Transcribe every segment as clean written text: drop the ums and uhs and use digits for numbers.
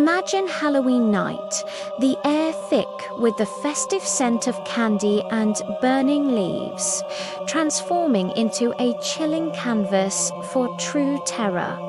Imagine Halloween night, the air thick with the festive scent of candy and burning leaves, transforming into a chilling canvas for true terror.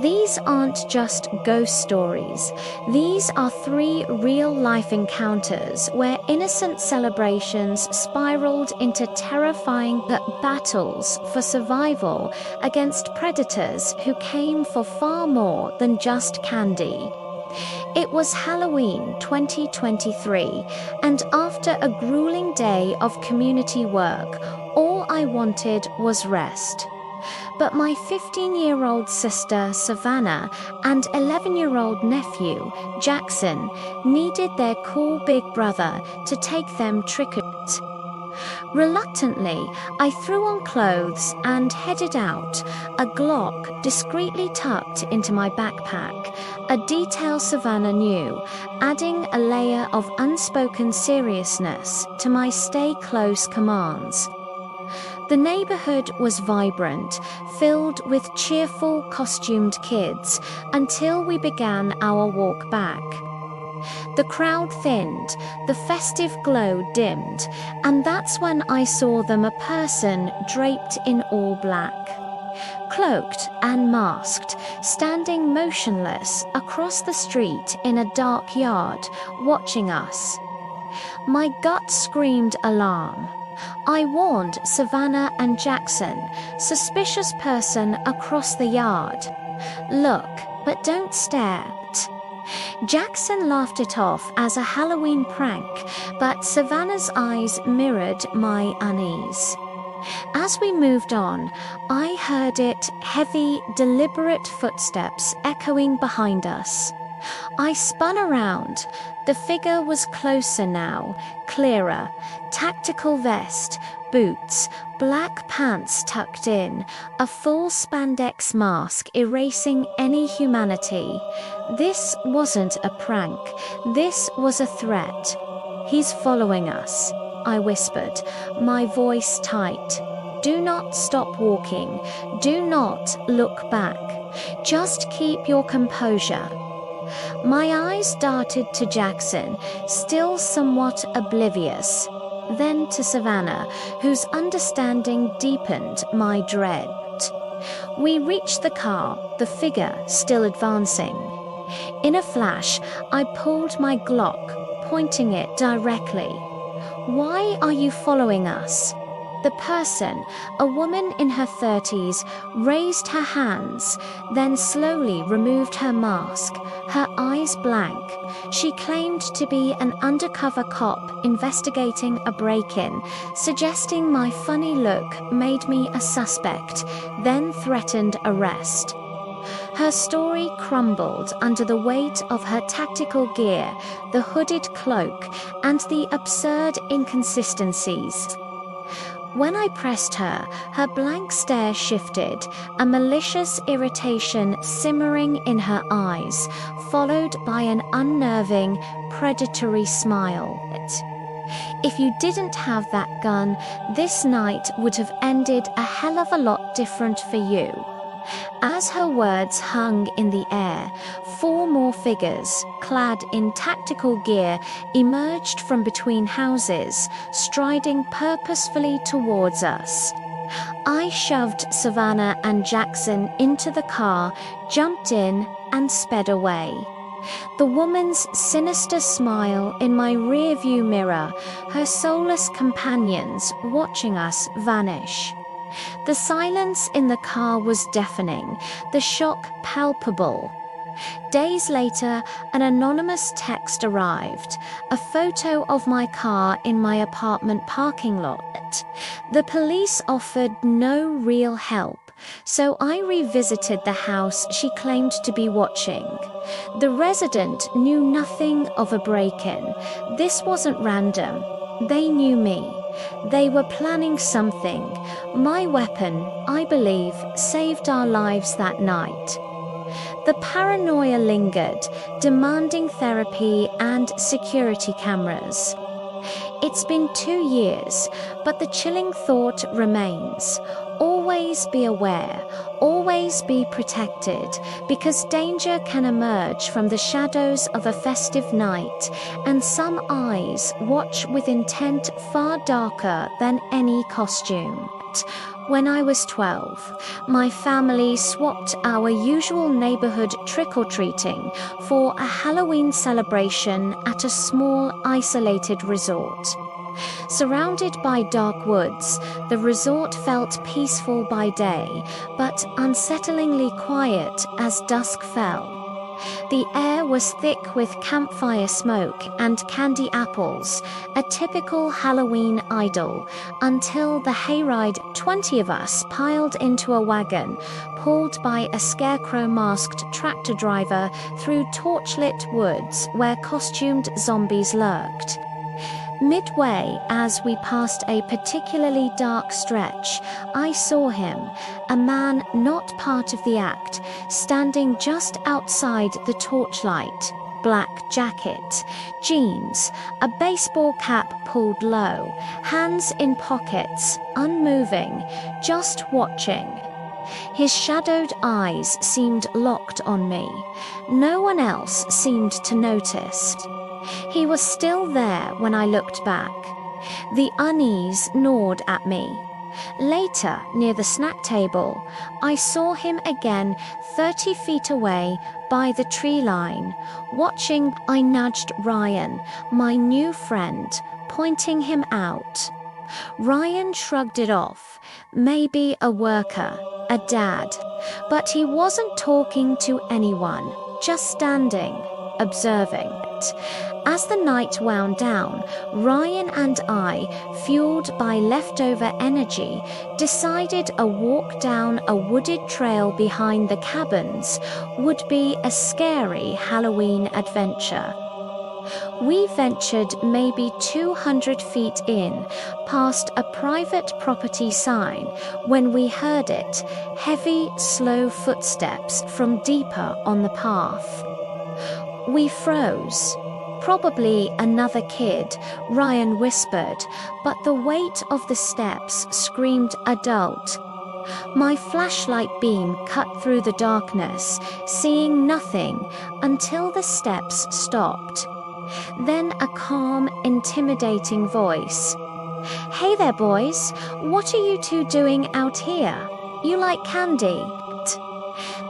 These aren't just ghost stories. These are 3 real-life encounters where innocent celebrations spiraled into terrifying battles for survival against predators who came for far more than just candy. It was Halloween 2023, and after a grueling day of community work, all I wanted was rest. But my 15-year-old sister, Savannah, and 11-year-old nephew, Jackson, needed their cool big brother to take them trick-or-treat. Reluctantly, I threw on clothes and headed out, a Glock discreetly tucked into my backpack, a detail Savannah knew, adding a layer of unspoken seriousness to my stay close commands. The neighborhood was vibrant, filled with cheerful, costumed kids, until we began our walk back. The crowd thinned, the festive glow dimmed, and that's when I saw them, a person draped in all black, cloaked and masked, standing motionless across the street in a dark yard, watching us. My gut screamed alarm. I warned Savannah and Jackson, suspicious person across the yard. Look, but don't stare. Jackson laughed it off as a Halloween prank, but Savannah's eyes mirrored my unease. As we moved on, I heard it, heavy, deliberate footsteps echoing behind us. I spun around. The figure was closer now, clearer. Tactical vest, boots, black pants tucked in, a full spandex mask erasing any humanity. This wasn't a prank. This was a threat. He's following us, I whispered, my voice tight. Do not stop walking. Do not look back. Just keep your composure. My eyes darted to Jackson, still somewhat oblivious, then to Savannah, whose understanding deepened my dread. We reached the car, the figure still advancing. In a flash, I pulled my Glock, pointing it directly. Why are you following us? The person, a woman in her 30s, raised her hands, then slowly removed her mask, her eyes blank. She claimed to be an undercover cop investigating a break-in, suggesting my funny look made me a suspect, then threatened arrest. Her story crumbled under the weight of her tactical gear, the hooded cloak, and the absurd inconsistencies. When I pressed her, her blank stare shifted, a malicious irritation simmering in her eyes, followed by an unnerving, predatory smile. If you didn't have that gun, this night would have ended a hell of a lot different for you. As her words hung in the air, 4 more figures, clad in tactical gear, emerged from between houses, striding purposefully towards us. I shoved Savannah and Jackson into the car, jumped in, and sped away. The woman's sinister smile in my rearview mirror, her soulless companions watching us vanish. The silence in the car was deafening, the shock palpable. Days later, an anonymous text arrived, a photo of my car in my apartment parking lot. The police offered no real help, so I revisited the house she claimed to be watching. The resident knew nothing of a break-in. This wasn't random. They knew me. They were planning something. My weapon, I believe, saved our lives that night. The paranoia lingered, demanding therapy and security cameras. It's been 2 years, but the chilling thought remains. Always always be aware, always be protected, because danger can emerge from the shadows of a festive night, and some eyes watch with intent far darker than any costume. When I was 12, my family swapped our usual neighborhood trick-or-treating for a Halloween celebration at a small, isolated resort. Surrounded by dark woods, the resort felt peaceful by day, but unsettlingly quiet as dusk fell. The air was thick with campfire smoke and candy apples, a typical Halloween idyll, until the hayride 20 of us piled into a wagon, pulled by a scarecrow-masked tractor driver through torchlit woods where costumed zombies lurked. Midway, as we passed a particularly dark stretch, I saw him, a man not part of the act, standing just outside the torchlight. Black jacket, jeans, a baseball cap pulled low, hands in pockets, unmoving, just watching. His shadowed eyes seemed locked on me. No one else seemed to notice. He was still there when I looked back. The unease gnawed at me. Later, near the snack table, I saw him again 30 feet away by the tree line. Watching, I nudged Ryan, my new friend, pointing him out. Ryan shrugged it off. Maybe a worker, a dad. But he wasn't talking to anyone, just standing, observing. As the night wound down, Ryan and I, fueled by leftover energy, decided a walk down a wooded trail behind the cabins would be a scary Halloween adventure. We ventured maybe 200 feet in, past a private property sign, when we heard it, heavy, slow footsteps from deeper on the path. We froze. Probably another kid, Ryan whispered, but the weight of the steps screamed adult. My flashlight beam cut through the darkness, seeing nothing until the steps stopped. Then a calm, intimidating voice. "Hey there, boys. What are you two doing out here? You like candy?"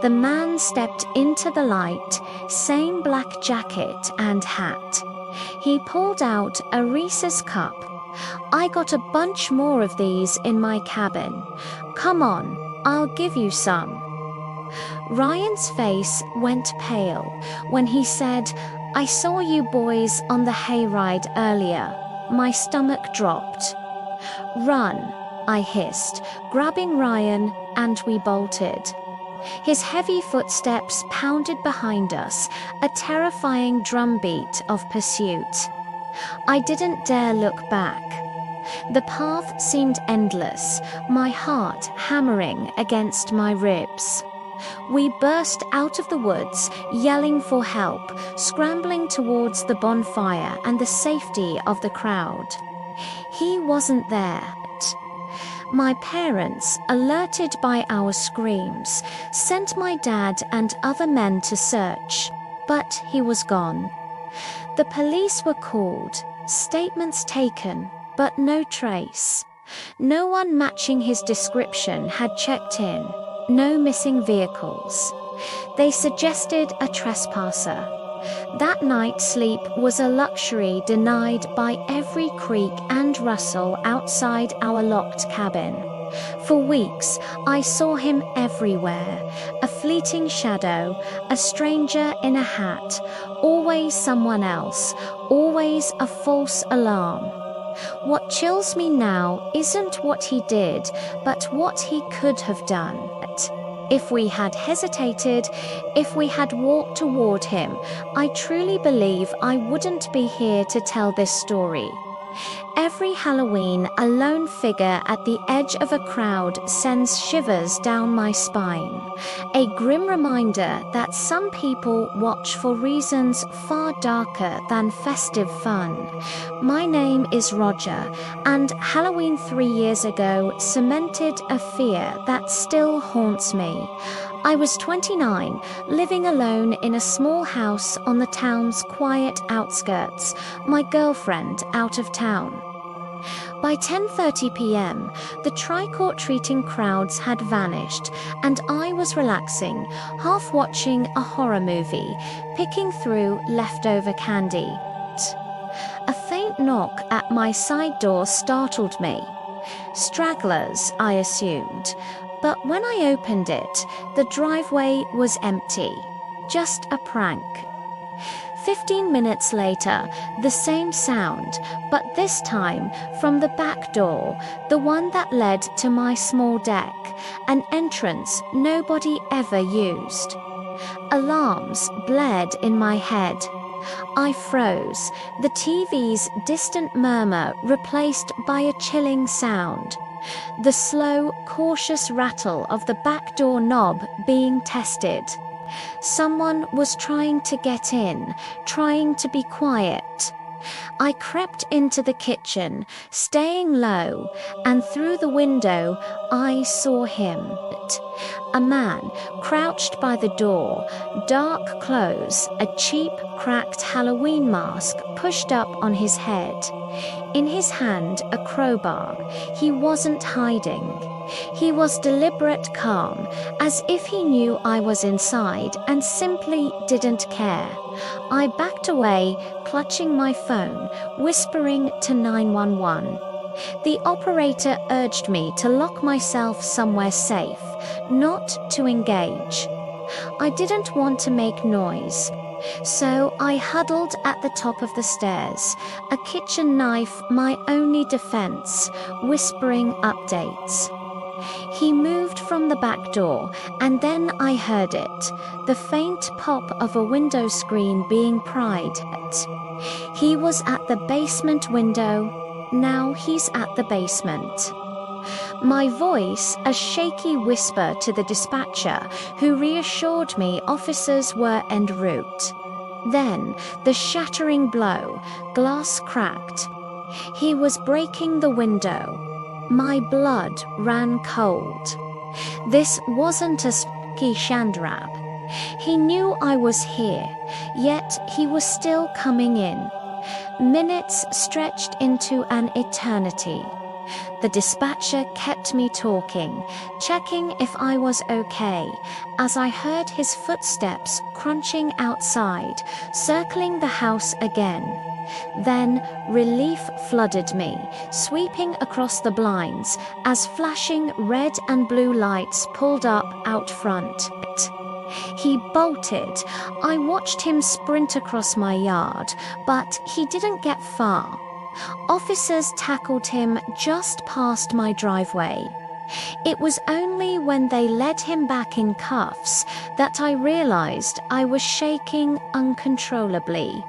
The man stepped into the light, same black jacket and hat. He pulled out a Reese's cup. "I got a bunch more of these in my cabin. Come on, I'll give you some." Ryan's face went pale when he said, "I saw you boys on the hayride earlier." My stomach dropped. "Run," I hissed, grabbing Ryan, and we bolted. His heavy footsteps pounded behind us, a terrifying drumbeat of pursuit. I didn't dare look back. The path seemed endless, my heart hammering against my ribs. We burst out of the woods, yelling for help, scrambling towards the bonfire and the safety of the crowd. He wasn't there. My parents, alerted by our screams, sent my dad and other men to search, but he was gone. The police were called, statements taken, but no trace. No one matching his description had checked in, no missing vehicles. They suggested a trespasser. That night's sleep was a luxury denied by every creak and rustle outside our locked cabin. For weeks, I saw him everywhere, a fleeting shadow, a stranger in a hat, always someone else, always a false alarm. What chills me now isn't what he did, but what he could have done. If we had hesitated, if we had walked toward him, I truly believe I wouldn't be here to tell this story. Every Halloween, a lone figure at the edge of a crowd sends shivers down my spine. A grim reminder that some people watch for reasons far darker than festive fun. My name is Roger, and Halloween 3 years ago cemented a fear that still haunts me. I was 29, living alone in a small house on the town's quiet outskirts, my girlfriend out of town. By 10:30 p.m., the trick-or-treating crowds had vanished, and I was relaxing, half watching a horror movie, picking through leftover candy. A faint knock at my side door startled me. Stragglers, I assumed, but when I opened it, the driveway was empty. Just a prank. 15 minutes later, the same sound, but this time from the back door, the one that led to my small deck, an entrance nobody ever used. Alarms blared in my head. I froze, the TV's distant murmur replaced by a chilling sound. The slow, cautious rattle of the back door knob being tested. Someone was trying to get in, trying to be quiet. I crept into the kitchen, staying low, and through the window I saw him. A man crouched by the door, dark clothes, a cheap, cracked Halloween mask pushed up on his head. In his hand, a crowbar. He wasn't hiding. He was deliberate calm, as if he knew I was inside and simply didn't care. I backed away, clutching my phone, whispering to 911. The operator urged me to lock myself somewhere safe, not to engage. I didn't want to make noise. So I huddled at the top of the stairs, a kitchen knife my only defense, whispering updates. He moved from the back door, and then I heard it, the faint pop of a window screen being pried. He was at the basement window. Now he's at the basement. My voice, a shaky whisper to the dispatcher, who reassured me officers were en route. Then, the shattering blow, glass cracked. He was breaking the window. My blood ran cold. This wasn't a spooky Chandrab. He knew I was here, yet he was still coming in. Minutes stretched into an eternity. The dispatcher kept me talking, checking if I was okay, as I heard his footsteps crunching outside, circling the house again. Then relief flooded me, sweeping across the blinds as flashing red and blue lights pulled up out front. He bolted. I watched him sprint across my yard, but he didn't get far. Officers tackled him just past my driveway. It was only when they led him back in cuffs that I realized I was shaking uncontrollably.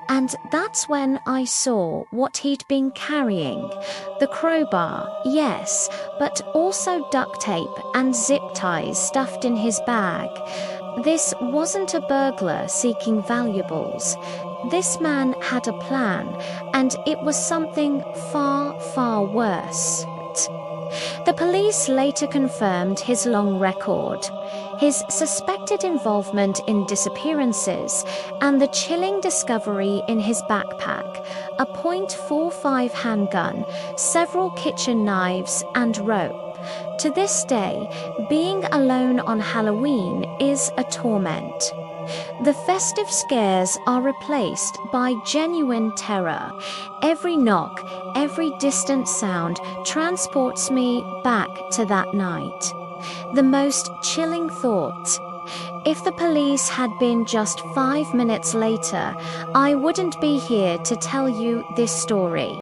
And that's when I saw what he'd been carrying. The crowbar, yes, but also duct tape and zip ties stuffed in his bag. This wasn't a burglar seeking valuables. This man had a plan, and it was something far, far worse. The police later confirmed his long record, his suspected involvement in disappearances, and the chilling discovery in his backpack, a .45 handgun, several kitchen knives, and rope. To this day, being alone on Halloween is a torment. The festive scares are replaced by genuine terror. Every knock, every distant sound transports me back to that night. The most chilling thought: if the police had been just 5 minutes later, I wouldn't be here to tell you this story.